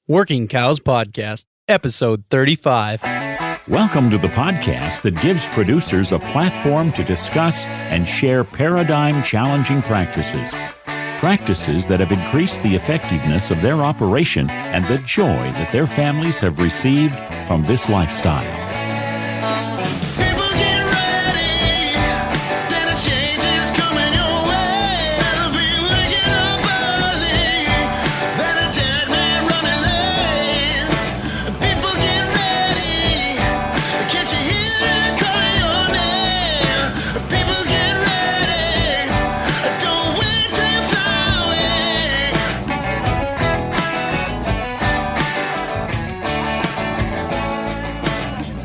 Working Cows Podcast, Episode 35. Welcome to the podcast that gives producers a platform to discuss and share paradigm-challenging practices. Practices that have increased the effectiveness of their operation and the joy that their families have received from this lifestyle.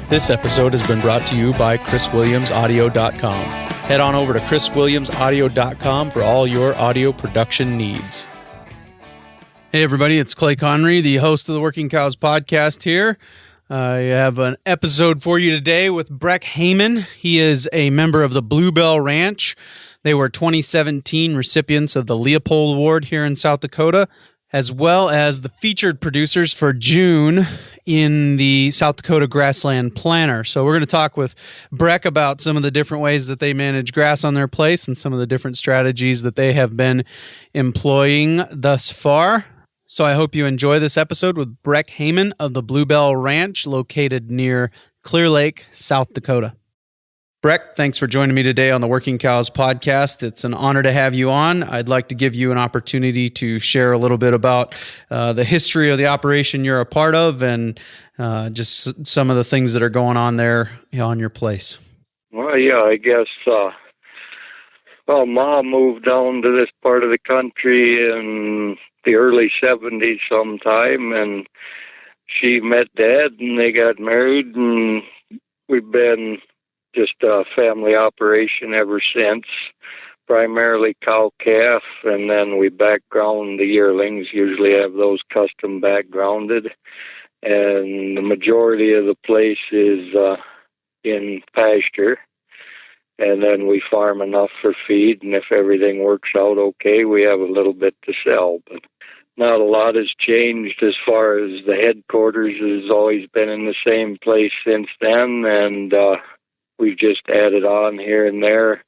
This episode has been brought to you by ChrisWilliamsAudio.com. Head on over to ChrisWilliamsAudio.com for all your audio production needs. Hey everybody, it's Clay Connery, the host of the Working Cows Podcast here. I have an episode for you today with Breck Hamann. He is a member of the Bluebell Ranch. They were 2017 recipients of the Leopold Award here in South Dakota, as well as the featured producers for June in the South Dakota Grassland Planner. So we're going to talk with Breck about some of the different ways that they manage grass on their place and some of the different strategies that they have been employing thus far. So I hope you enjoy this episode with Breck Hamann of the Bluebell Ranch, located near Clear Lake, South Dakota. Breck, thanks for joining me today on the Working Cows Podcast. It's an honor to have you on. I'd like to give you an opportunity to share a little bit about the history of the operation you're a part of and just some of the things that are going on there on your place. Well, yeah, I guess, Mom moved down to this part of the country in the early 70s sometime, and she met Dad, and they got married, and we've been just a family operation ever since, primarily cow-calf, and then we background the yearlings, usually have those custom backgrounded, and the majority of the place is in pasture, and then we farm enough for feed, and if everything works out okay, we have a little bit to sell, but not a lot has changed as far as the headquarters has always been in the same place since then, and we've just added on here and there,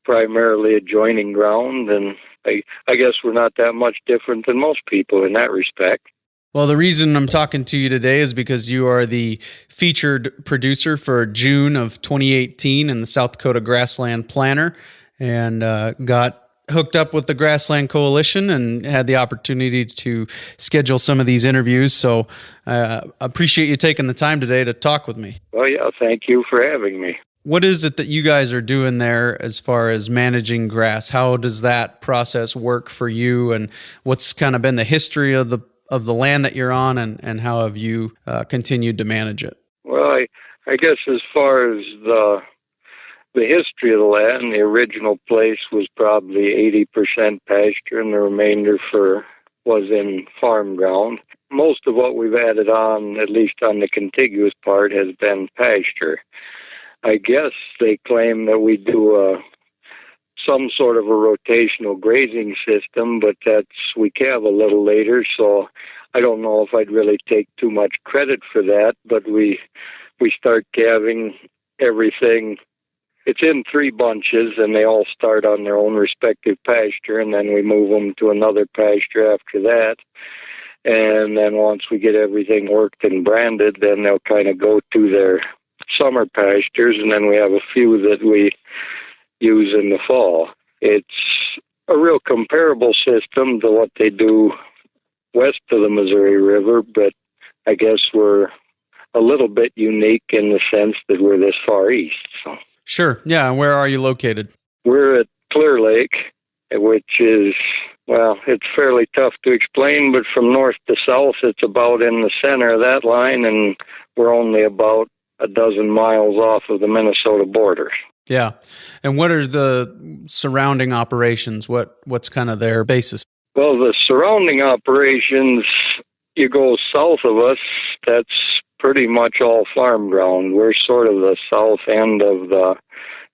primarily adjoining ground, and I guess we're not that much different than most people in that respect. Well, the reason I'm talking to you today is because you are the featured producer for June of 2018 in the South Dakota Grassland Planner, and got hooked up with the Grassland Coalition and had the opportunity to schedule some of these interviews. So I appreciate you taking the time today to talk with me. Well, yeah, thank you for having me. What is it that you guys are doing there as far as managing grass? How does that process work for you, and what's kind of been the history of the land that you're on, and how have you continued to manage it? Well, I guess as far as the history of the land, the original place was probably 80% pasture, and the remainder was in farm ground. Most of what we've added on, at least on the contiguous part, has been pasture. I guess they claim that we do some sort of a rotational grazing system, but we calve a little later, so I don't know if I'd really take too much credit for that, but we start calving everything. It's in 3 bunches, and they all start on their own respective pasture, and then we move them to another pasture after that. And then once we get everything worked and branded, then they'll kind of go to their summer pastures, and then we have a few that we use in the fall. It's a real comparable system to what they do west of the Missouri River, but I guess we're a little bit unique in the sense that we're this far east. So. Sure. Yeah. And where are you located? We're at Clear Lake, which is, well, it's fairly tough to explain, but from north to south, it's about in the center of that line, and we're only about a dozen miles off of the Minnesota border. Yeah. And what are the surrounding operations? What's kind of their basis? Well, the surrounding operations, you go south of us, that's pretty much all farm ground. We're sort of the south end of the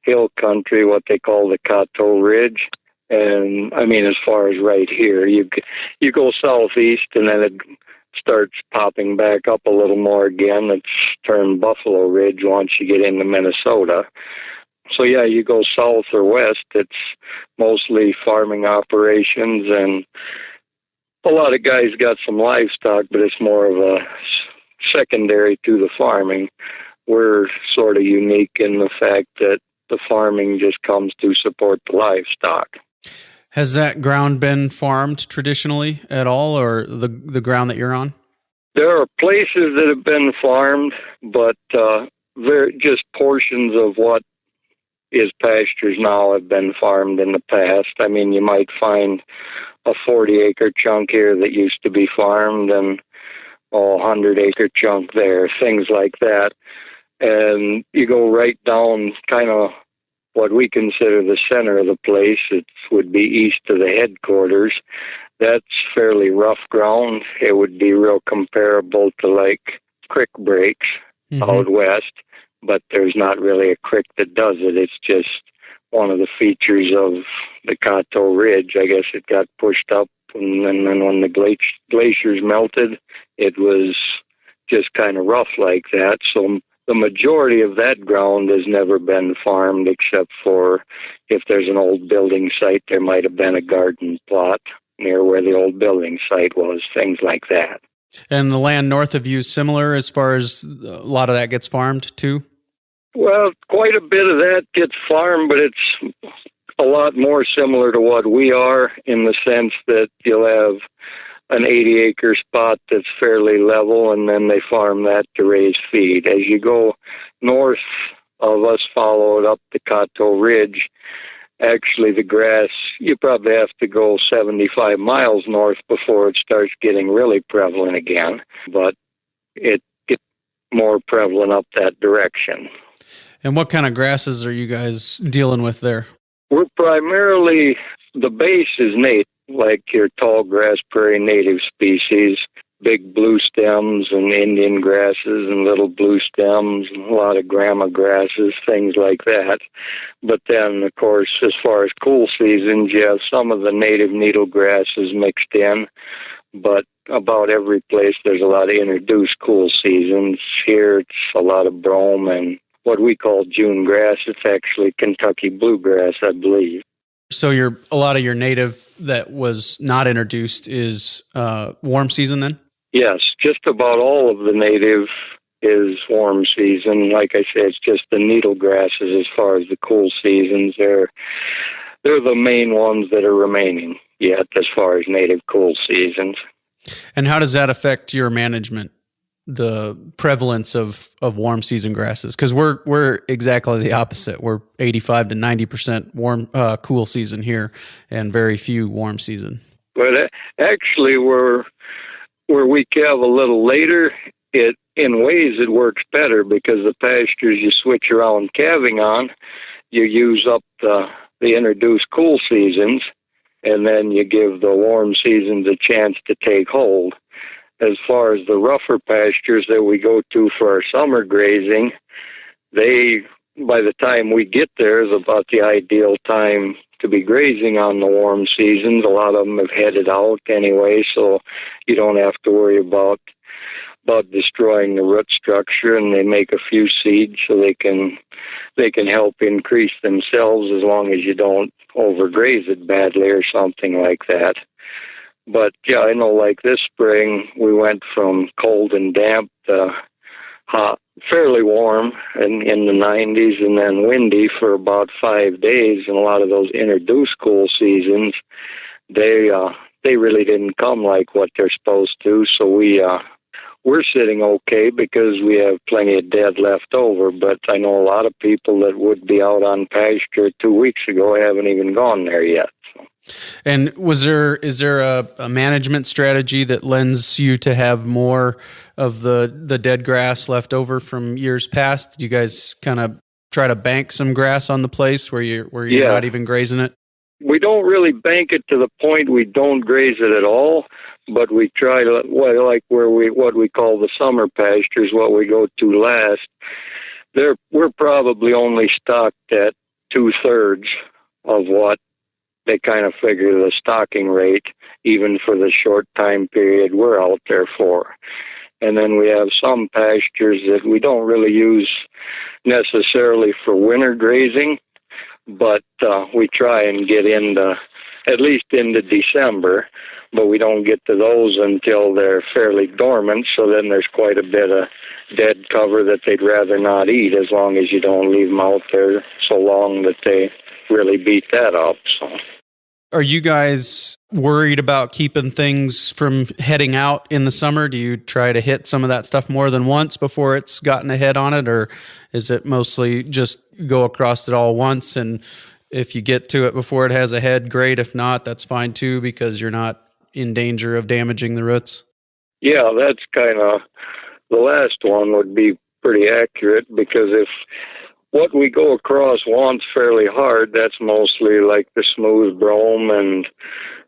hill country, what they call the Coteau Ridge. And I mean, as far as right here, you go southeast, and then starts popping back up a little more again. It's turned Buffalo Ridge once you get into Minnesota. So yeah, you go south or west, it's mostly farming operations, and a lot of guys got some livestock, but it's more of a secondary to the farming. We're sort of unique in the fact that the farming just comes to support the livestock. Has that ground been farmed traditionally at all, or the ground that you're on? There are places that have been farmed, but they're just portions of what is pastures now have been farmed in the past. I mean, you might find a 40-acre chunk here that used to be farmed and a 100-acre chunk there, things like that. And you go right down kind of what we consider the center of the place. It would be east of the headquarters. That's fairly rough ground. It would be real comparable to like creek breaks out west, but there's not really a creek that does it. It's just one of the features of the Coteau Ridge. I guess it got pushed up, and then when the glaciers melted, it was just kind of rough like that. So the majority of that ground has never been farmed, except for if there's an old building site, there might have been a garden plot near where the old building site was, things like that. And the land north of you is similar as far as a lot of that gets farmed too? Well, quite a bit of that gets farmed, but it's a lot more similar to what we are in the sense that you'll have an 80-acre spot that's fairly level, and then they farm that to raise feed. As you go north of us, follow it up the Coteau Ridge, actually the grass, you probably have to go 75 miles north before it starts getting really prevalent again, but it gets more prevalent up that direction. And what kind of grasses are you guys dealing with there? We're primarily, the base is native, like your tall grass prairie native species, big blue stems and Indian grasses and little blue stems and a lot of grama grasses, things like that. But then, of course, as far as cool seasons, you have some of the native needle grasses mixed in, but about every place there's a lot of introduced cool seasons. Here it's a lot of brome and what we call June grass. It's actually Kentucky bluegrass, I believe. So a lot of your native that was not introduced is warm season then? Yes, just about all of the native is warm season. Like I said, it's just the needle grasses as far as the cool seasons. They're the main ones that are remaining yet as far as native cool seasons. And how does that affect your management, the prevalence of warm season grasses? Because we're exactly the opposite. We're 85 to 90% warm cool season here, and very few warm season. But actually, where we calve a little later, in ways it works better because the pastures you switch around calving on, you use up the introduced cool seasons, and then you give the warm seasons a chance to take hold. As far as the rougher pastures that we go to for our summer grazing, by the time we get there, is about the ideal time to be grazing on the warm seasons. A lot of them have headed out anyway, so you don't have to worry about destroying the root structure, and they make a few seeds so they can help increase themselves as long as you don't overgraze it badly or something like that. But yeah, I know like this spring we went from cold and damp to hot, fairly warm and in the 90s, and then windy for about 5 days. And a lot of those introduced cool seasons, they really didn't come like what they're supposed to. So we're sitting okay because we have plenty of dead left over. But I know a lot of people that would be out on pasture 2 weeks ago haven't even gone there yet. And is there a management strategy that lends you to have more of the dead grass left over from years past? Do you guys kind of try to bank some grass on the place where you're not even grazing it? We don't really bank it to the point we don't graze it at all, but we try to, like what we call the summer pastures, what we go to last. We're probably only stocked at 2/3 of what they kind of figure the stocking rate, even for the short time period we're out there for. And then we have some pastures that we don't really use necessarily for winter grazing, but we try and get at least into December, but we don't get to those until they're fairly dormant, so then there's quite a bit of dead cover that they'd rather not eat, as long as you don't leave them out there so long that they really beat that up. So, are you guys worried about keeping things from heading out in the summer? Do you try to hit some of that stuff more than once before it's gotten a head on it, or is it mostly just go across it all once, and if you get to it before it has a head, great. If not, that's fine too, because you're not in danger of damaging the roots? Yeah, that's kind of, the last one would be pretty accurate, because if what we go across once fairly hard, that's mostly like the smooth brome and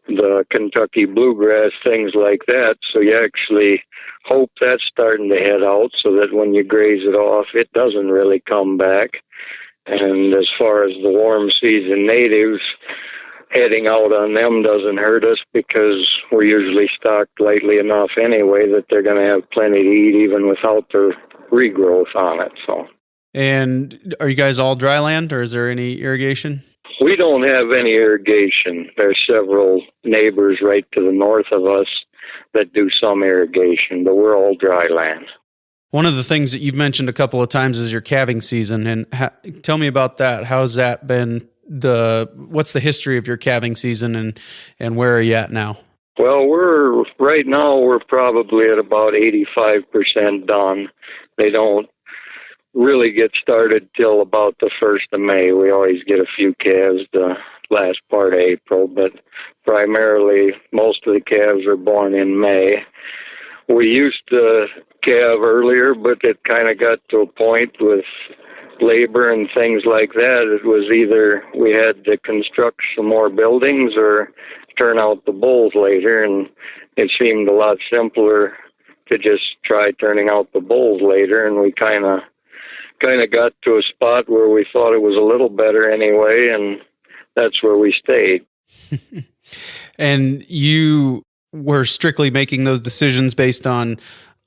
the Kentucky bluegrass, things like that. So you actually hope that's starting to head out, so that when you graze it off, it doesn't really come back. And as far as the warm season natives, heading out on them doesn't hurt us, because we're usually stocked lightly enough anyway that they're going to have plenty to eat even without the regrowth on it. So. And are you guys all dry land, or is there any irrigation? We don't have any irrigation. There's several neighbors right to the north of us that do some irrigation, but we're all dry land. One of the things that you've mentioned a couple of times is your calving season, and tell me about that. How's that been? What's the history of your calving season, and where are you at now? Well, right now we're probably at about 85% done. They don't really get started till about the 1st of May. We always get a few calves the last part of April, but primarily most of the calves are born in May. We used to calve earlier, but it kind of got to a point with labor and things like that. It was either we had to construct some more buildings or turn out the bulls later, and it seemed a lot simpler to just try turning out the bulls later, and we kind of got to a spot where we thought it was a little better anyway, and that's where we stayed. And you were strictly making those decisions based on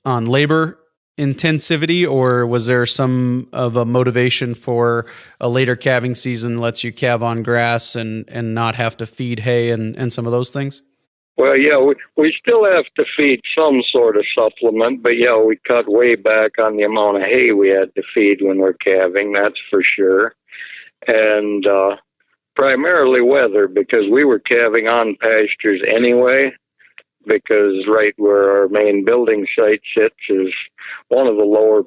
labor intensivity, or was there some of a motivation for a later calving season lets you calve on grass and not have to feed hay and some of those things? Well, yeah, we still have to feed some sort of supplement, but yeah, we cut way back on the amount of hay we had to feed when we're calving, that's for sure. And primarily weather, because we were calving on pastures anyway, because right where our main building site sits is one of the lower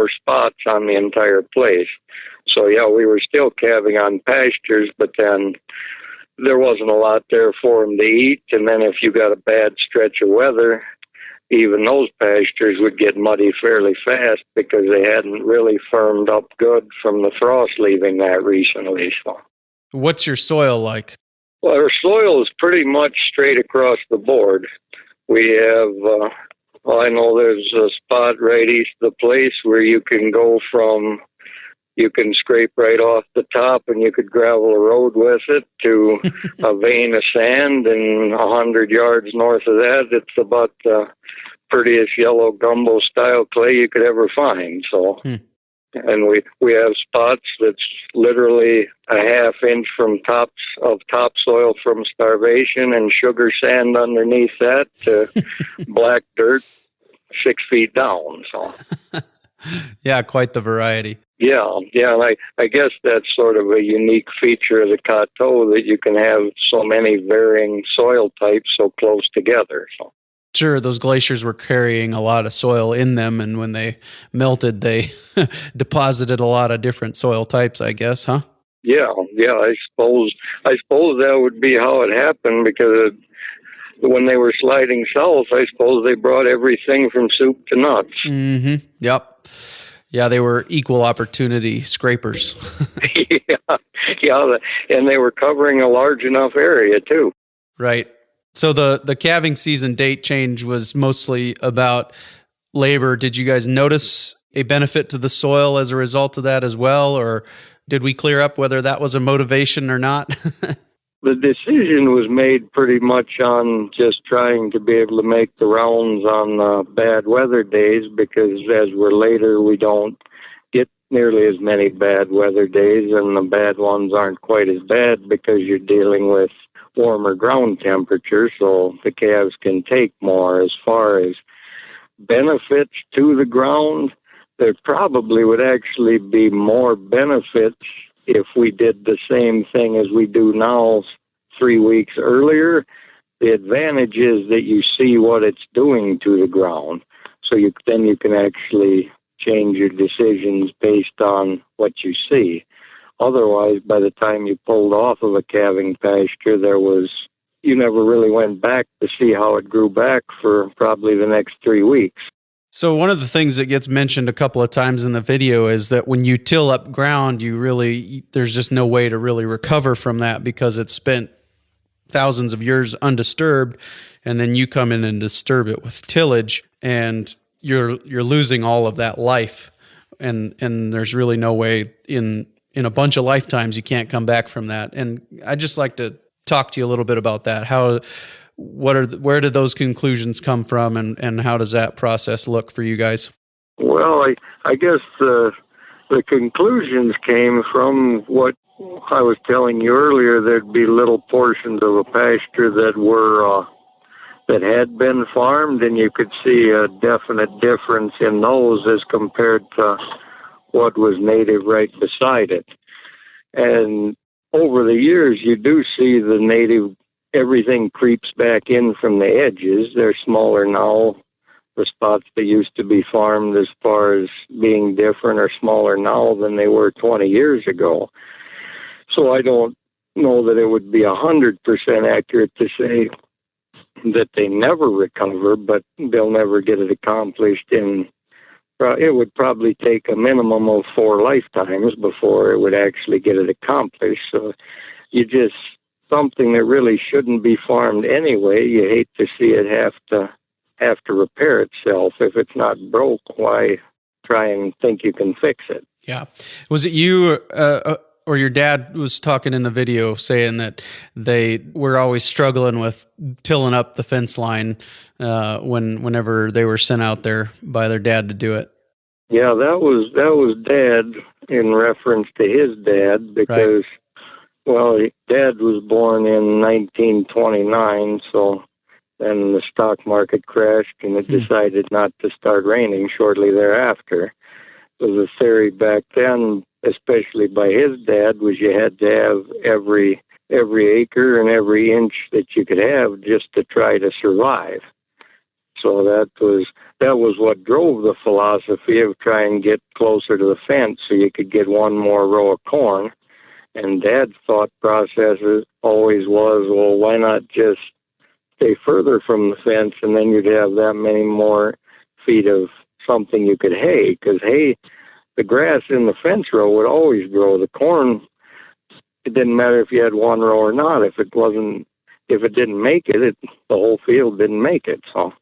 spots on the entire place. So yeah, we were still calving on pastures, but then there wasn't a lot there for them to eat. And then if you got a bad stretch of weather, even those pastures would get muddy fairly fast, because they hadn't really firmed up good from the frost leaving that recently. So, what's your soil like? Well, our soil is pretty much straight across the board. We have, I know there's a spot right east of the place where you can you can scrape right off the top and you could gravel a road with it to a vein of sand, and 100 yards north of that, it's about the prettiest yellow gumbo style clay you could ever find. So. And we have spots that's literally a half-inch from topsoil from starvation and sugar sand underneath that to black dirt 6 feet down. So, yeah, quite the variety. Yeah, and I guess that's sort of a unique feature of the Coteau, that you can have so many varying soil types so close together. So. Sure, those glaciers were carrying a lot of soil in them, and when they melted, they deposited a lot of different soil types, I guess, huh? Yeah, I suppose that would be how it happened, because when they were sliding south, I suppose they brought everything from soup to nuts. Mm-hmm. Yep. Yeah, they were equal opportunity scrapers. yeah, and they were covering a large enough area, too. Right. So the calving season date change was mostly about labor. Did you guys notice a benefit to the soil as a result of that as well, or Did we clear up whether that was a motivation or not? The decision was made pretty much on just trying to be able to make the rounds on bad weather days, because as we're later, we don't get nearly as many bad weather days, and the bad ones aren't quite as bad because you're dealing with warmer ground temperature, so the calves can take more. As far as benefits to the ground, there probably would actually be more benefits if we did the same thing as we do now 3 weeks earlier. The advantage is that you see what it's doing to the ground, so then you can actually change your decisions based on what you see. Otherwise, by the time you pulled off of a calving pasture, you never really went back to see how it grew back for probably the next 3 weeks. So one of the things that gets mentioned a couple of times in the video is that when you till up ground, there's just no way to really recover from that because it's spent thousands of years undisturbed, and then you come in and disturb it with tillage, and you're losing all of that life, and there's really no way in a bunch of lifetimes you can't come back from that. And I'd just like to talk to you a little bit about that. Where did those conclusions come from, and how does that process look for you guys? Well, I guess the conclusions came from what I was telling you earlier. There'd be little portions of a pasture that had been farmed, and you could see a definite difference in those as compared to what was native right beside it. And over the years, you do see the native, everything creeps back in from the edges. They're smaller now. The spots that used to be farmed as far as being different are smaller now than they were 20 years ago. So I don't know that it would be 100% accurate to say that they never recover, but they'll never get it accomplished it would probably take a minimum of 4 lifetimes before it would actually get it accomplished. So something that really shouldn't be farmed anyway, you hate to see it have to repair itself. If it's not broke, why try and think you can fix it? Yeah. Was it you or your dad was talking in the video saying that they were always struggling with tilling up the fence line whenever they were sent out there by their dad to do it? Yeah, that was Dad, in reference to his dad, because, right. Dad was born in 1929, so then the stock market crashed and it decided not to start raining shortly thereafter. So the theory back then, especially by his dad, was you had to have every acre and every inch that you could have just to try to survive. So that was what drove the philosophy of trying to get closer to the fence so you could get one more row of corn. And Dad's thought process always was, well, why not just stay further from the fence, and then you'd have that many more feet of something you could hay, because the grass in the fence row would always grow. The corn, it didn't matter if you had one row or not. If it didn't make it, the whole field didn't make it. So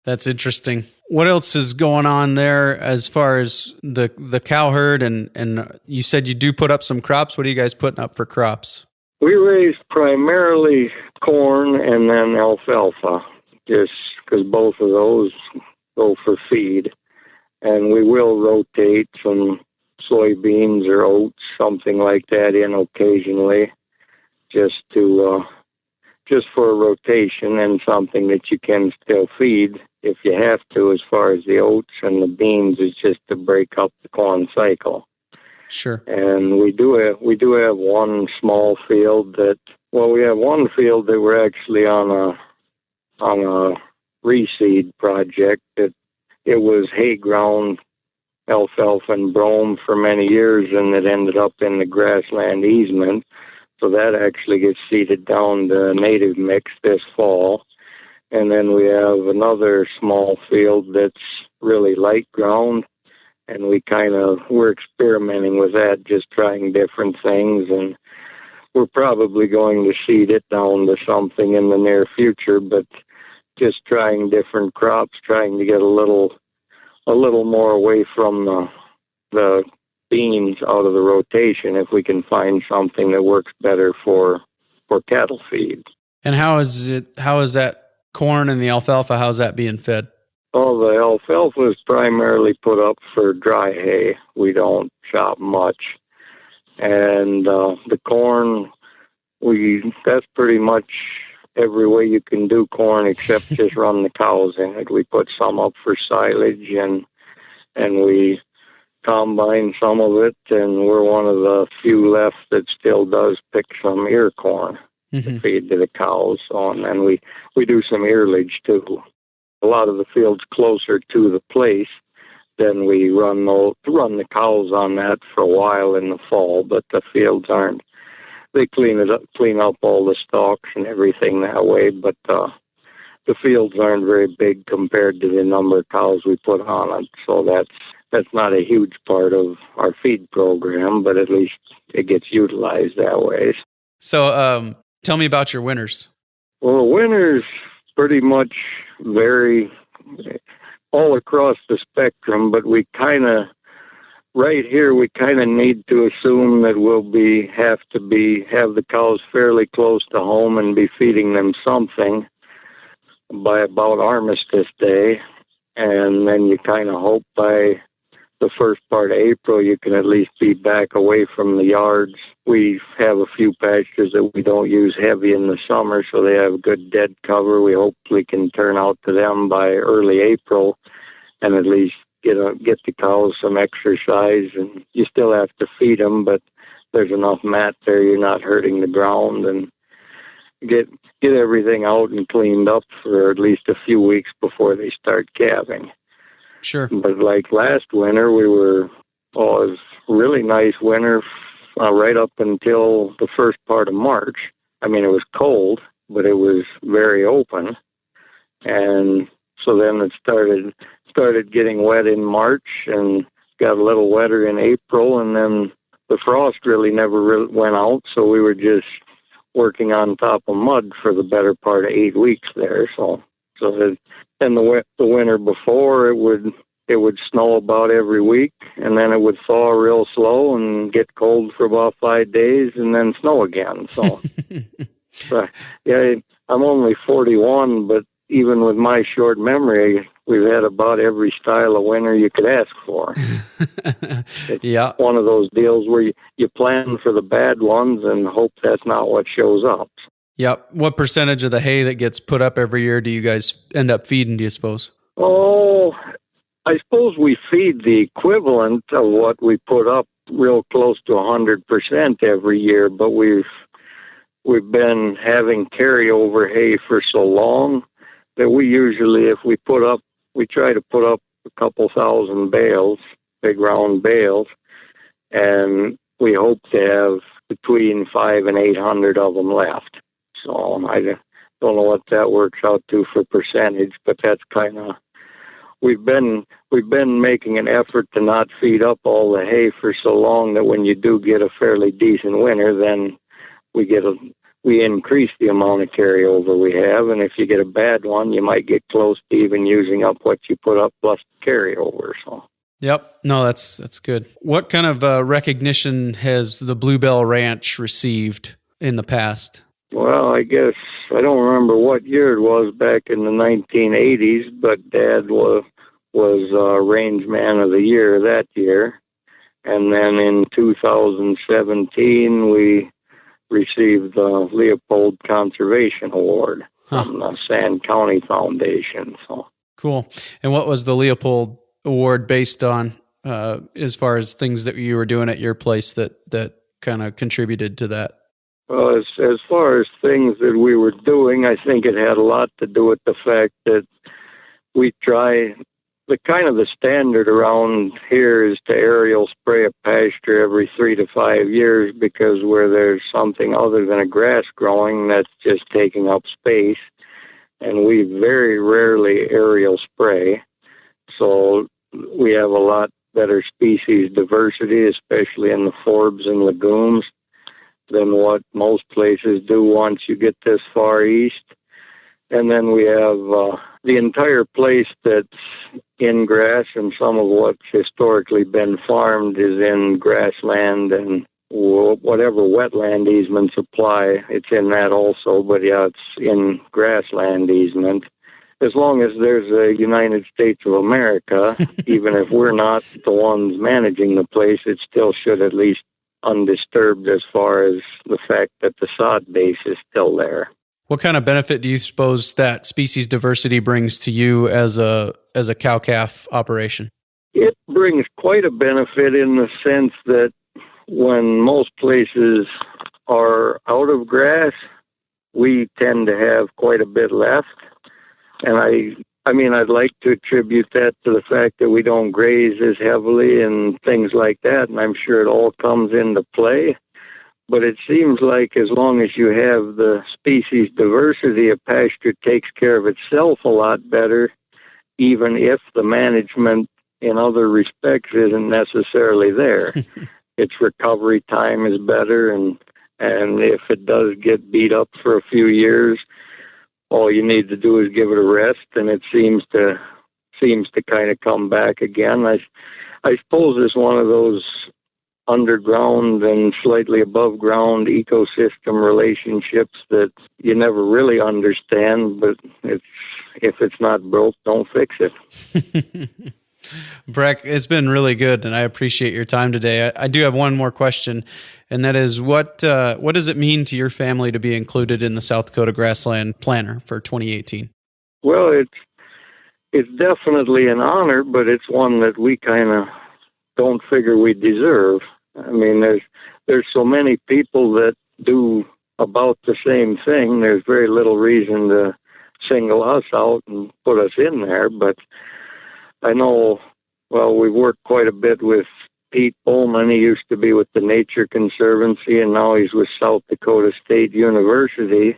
that's interesting. What else is going on there as far as the cow herd? And you said you do put up some crops. What are you guys putting up for crops? We raise primarily corn and then alfalfa, just because both of those go for feed. And we will rotate some soybeans or oats, something like that, in occasionally, just for a rotation and something that you can still feed if you have to. As far as the oats and the beans, is just to break up the corn cycle. Sure. And we do have one small field we have one field that we're actually on a reseed project. That it was hay ground, alfalfa and brome for many years, and it ended up in the grassland easement. So that actually gets seeded down to native mix this fall. And then we have another small field that's really light ground, and we're experimenting with that, just trying different things, and we're probably going to seed it down to something in the near future, but just trying different crops, trying to get a little more away from the beans out of the rotation if we can find something that works better for cattle feed. And how is that corn and the alfalfa, how's that being fed? Oh, the alfalfa is primarily put up for dry hay. We don't chop much. And the corn, that's pretty much every way you can do corn except just run the cows in it. We put some up for silage and we combine some of it, and we're one of the few left that still does pick some ear corn to feed to the cows. So, and then we do some earlage too. A lot of the fields closer to the place, then we run the cows on that for a while in the fall, but the fields aren't. They clean up all the stalks and everything that way, but the fields aren't very big compared to the number of cows we put on it. So that's not a huge part of our feed program, but at least it gets utilized that way. So tell me about your winters. Well, the winters pretty much vary all across the spectrum, but right here, we kind of need to assume that we'll have the cows fairly close to home and be feeding them something by about Armistice Day. And then you kind of hope by the first part of April, you can at least be back away from the yards. We have a few pastures that we don't use heavy in the summer, so they have good dead cover. We hopefully can turn out to them by early April and at least get the cows some exercise. And you still have to feed them, but there's enough mat there, you're not hurting the ground, and get everything out and cleaned up for at least a few weeks before they start calving. Sure. But like last winter, it was a really nice winter right up until the first part of March. I mean, it was cold, but it was very open. And so then it started getting wet in March and got a little wetter in April. And then the frost really never went out. So we were just working on top of mud for the better part of 8 weeks there. And the winter before, it would snow about every week, and then it would thaw real slow and get cold for about 5 days, and then snow again. So, yeah, I'm only 41, but even with my short memory, we've had about every style of winter you could ask for. Yeah, one of those deals where you plan for the bad ones and hope that's not what shows up. Yep. What percentage of the hay that gets put up every year do you guys end up feeding, do you suppose? Oh, I suppose we feed the equivalent of what we put up, real close to 100% every year, but we've been having carryover hay for so long that we usually, if we try to put up a couple thousand bales, big round bales, and we hope to have between 500 and 800 of them left. So I don't know what that works out to for percentage, but that's kind of, we've been making an effort to not feed up all the hay for so long that when you do get a fairly decent winter, then we increase the amount of carryover we have. And if you get a bad one, you might get close to even using up what you put up plus carryover. So. Yep. No, that's good. What kind of recognition has the Bluebell Ranch received in the past? Well, I guess I don't remember what year it was back in the 1980s, but Dad was Range Man of the Year that year. And then in 2017, we received the Leopold Conservation Award from the Sand County Foundation. So cool. And what was the Leopold Award based on, as far as things that you were doing at your place that kind of contributed to that? Well, as far as things that we were doing, I think it had a lot to do with the fact that we try, the standard around here is to aerial spray a pasture every 3 to 5 years, because where there's something other than a grass growing, that's just taking up space. And we very rarely aerial spray. So we have a lot better species diversity, especially in the forbs and legumes, than what most places do once you get this far east. And then we have the entire place that's in grass, and some of what's historically been farmed is in grassland, and whatever wetland easements apply, it's in that also. But yeah, it's in grassland easement. As long as there's a United States of America, even if we're not the ones managing the place, it still should at least undisturbed as far as the fact that the sod base is still there. What kind of benefit do you suppose that species diversity brings to you as a cow-calf operation? It brings quite a benefit in the sense that when most places are out of grass, we tend to have quite a bit left. And I mean, I'd like to attribute that to the fact that we don't graze as heavily and things like that, and I'm sure it all comes into play. But it seems like as long as you have the species diversity, a pasture takes care of itself a lot better, even if the management in other respects isn't necessarily there. Its recovery time is better, and if it does get beat up for a few years, all you need to do is give it a rest, and it seems to kind of come back again. I suppose it's one of those underground and slightly above ground ecosystem relationships that you never really understand, but if it's not broke, don't fix it. Breck, it's been really good, and I appreciate your time today. I do have one more question, and that is, what does it mean to your family to be included in the South Dakota Grassland Planner for 2018? Well, it's definitely an honor, but it's one that we kind of don't figure we deserve. I mean, there's so many people that do about the same thing. There's very little reason to single us out and put us in there, but I know, well, we've worked quite a bit with Pete Bowman. He used to be with the Nature Conservancy, and now he's with South Dakota State University.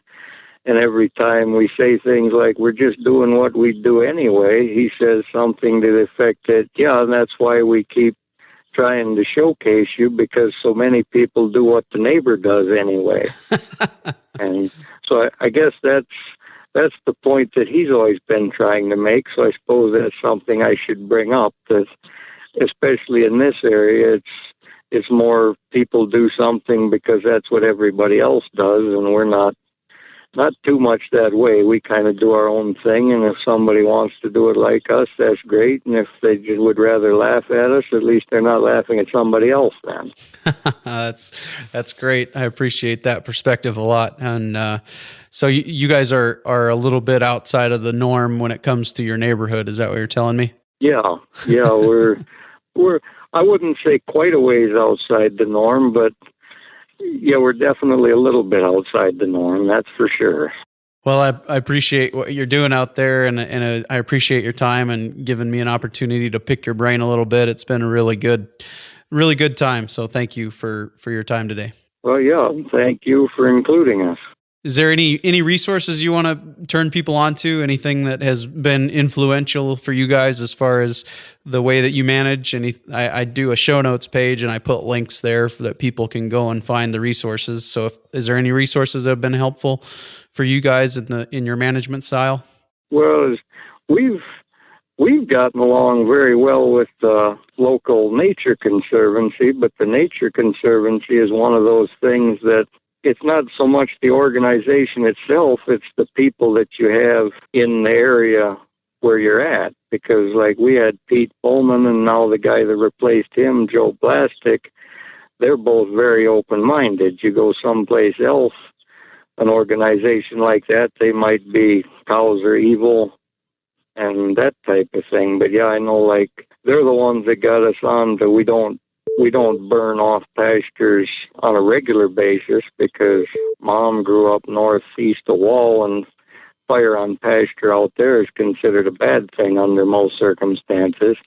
And every time we say things like, we're just doing what we do anyway, he says something to the effect that, yeah, and that's why we keep trying to showcase you, because so many people do what the neighbor does anyway. And so I guess that's the point that he's always been trying to make. So I suppose that's something I should bring up, that especially in this area, it's more people do something because that's what everybody else does, and we're not too much that way. We kind of do our own thing, and if somebody wants to do it like us, that's great. And if they just would rather laugh at us, at least they're not laughing at somebody else then. That's great. I appreciate that perspective a lot. And so you guys are a little bit outside of the norm when it comes to your neighborhood. Is that what you're telling me? Yeah. We're I wouldn't say quite a ways outside the norm, but yeah, we're definitely a little bit outside the norm, that's for sure. Well, I appreciate what you're doing out there, and I appreciate your time and giving me an opportunity to pick your brain a little bit. It's been a really good time. So thank you for your time today. Well, yeah, thank you for including us. Is there any resources you want to turn people on to? Anything that has been influential for you guys as far as the way that you manage? I do a show notes page, and I put links there so that people can go and find the resources. So is there any resources that have been helpful for you guys in your management style? Well, we've gotten along very well with the local Nature Conservancy, but the Nature Conservancy is one of those things that it's not so much the organization itself, it's the people that you have in the area where you're at. Because like we had Pete Bowman, and now the guy that replaced him, Joe Blastic, they're both very open-minded. You go someplace else, an organization like that, they might be cows are evil and that type of thing. But yeah, I know, like, they're the ones that got us on to we don't burn off pastures on a regular basis, because Mom grew up northeast of Wall, and fire on pasture out there is considered a bad thing under most circumstances.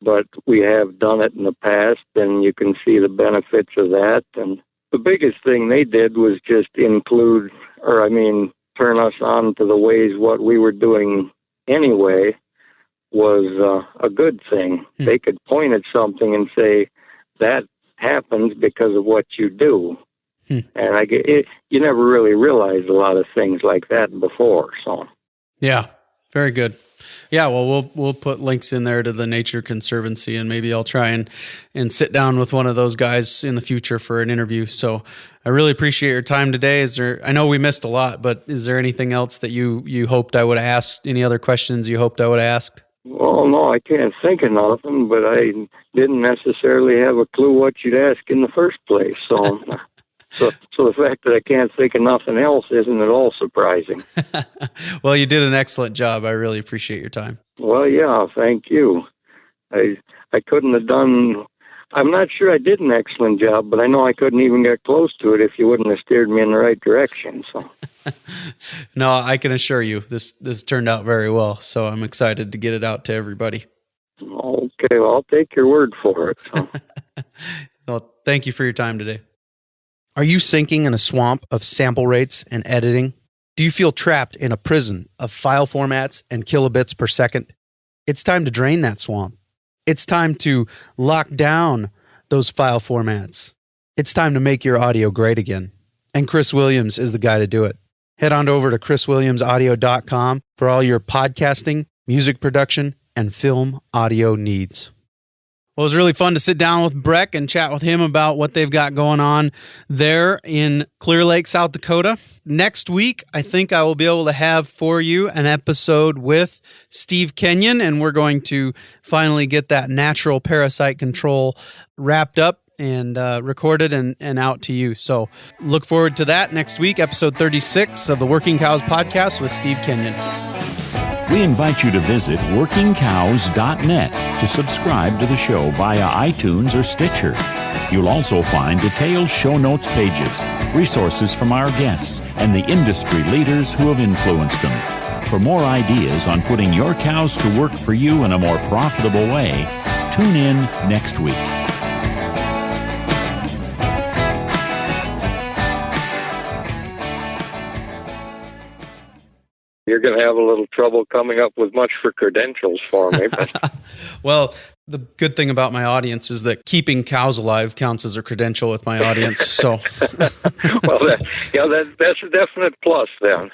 But we have done it in the past, and you can see the benefits of that. And the biggest thing they did was just turn us on to the ways what we were doing anyway was a good thing. They could point at something and say, that happens because of what you do. And you never really realized a lot of things like that before. So, yeah, very good. Yeah, well, we'll put links in there to the Nature Conservancy, and maybe I'll try and sit down with one of those guys in the future for an interview. So I really appreciate your time today. I know we missed a lot, but is there anything else that you hoped I would have asked? Any other questions you hoped I would have asked? well, no, I can't think of nothing, but I didn't necessarily have a clue what you'd ask in the first place. So, so the fact that I can't think of nothing else isn't at all surprising. Well, you did an excellent job. I really appreciate your time. Well, yeah, thank you. I couldn't have done. I'm not sure I did an excellent job, but I know I couldn't even get close to it if you wouldn't have steered me in the right direction. So, no, I can assure you this turned out very well. So I'm excited to get it out to everybody. okay, well, I'll take your word for it. So. Well, thank you for your time today. Are you sinking in a swamp of sample rates and editing? Do you feel trapped in a prison of file formats and kilobits per second? It's time to drain that swamp. It's time to lock down those file formats. It's time to make your audio great again. And Chris Williams is the guy to do it. Head on over to chriswilliamsaudio.com for all your podcasting, music production, and film audio needs. Well, it was really fun to sit down with Breck and chat with him about what they've got going on there in Clear Lake, South Dakota. Next week, I think I will be able to have for you an episode with Steve Kenyon, and we're going to finally get that natural parasite control wrapped up and recorded and out to you. So look forward to that next week, episode 36 of the Working Cows Podcast with Steve Kenyon. We invite you to visit workingcows.net to subscribe to the show via iTunes or Stitcher. You'll also find detailed show notes pages, resources from our guests, and the industry leaders who have influenced them. For more ideas on putting your cows to work for you in a more profitable way, tune in next week. You're going to have a little trouble coming up with much for credentials for me. But. Well, the good thing about my audience is that keeping cows alive counts as a credential with my audience. So, well, that's a definite plus then.